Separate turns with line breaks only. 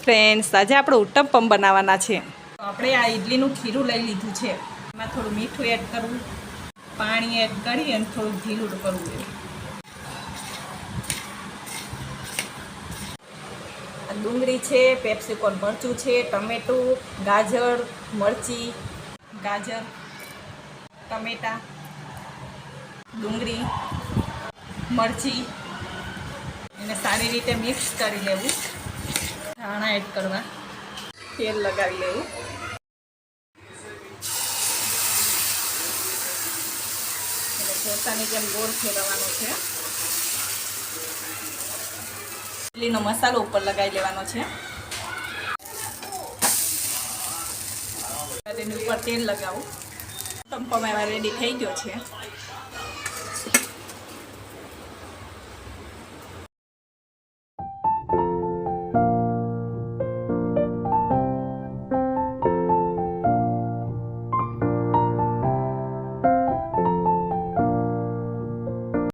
Friends, આજે આપણે ઉત્તપમ બનાવવાના છે. આપણે આ ઇડલીનું ખીરું લઈ લીધું છે. એમાં થોડું મીઠું એડ કરવું, પાણી એડ કરી અને થોડું ઢીલું કરવું. ડુંગળી છે, પેપ્સિકોન મરચું છે, ટમેટું, ગાજર, મરચી, ગાજર, ટમેટા, ડુંગળી, મરચી એને સારી રીતે મિક્સ કરી લેવું. ધાણા એડ કરવા, તેલ લગાવી લેવું. એટલે ઢોસાની જેમ ગોળ ફેરવવાનો છે. ઇડલીનો મસાલો ઉપર લગાવી લેવાનો છે. તેની ઉપર તેલ લગાવું. ઉત્તપમ હવે રેડી થઈ ગયો છે.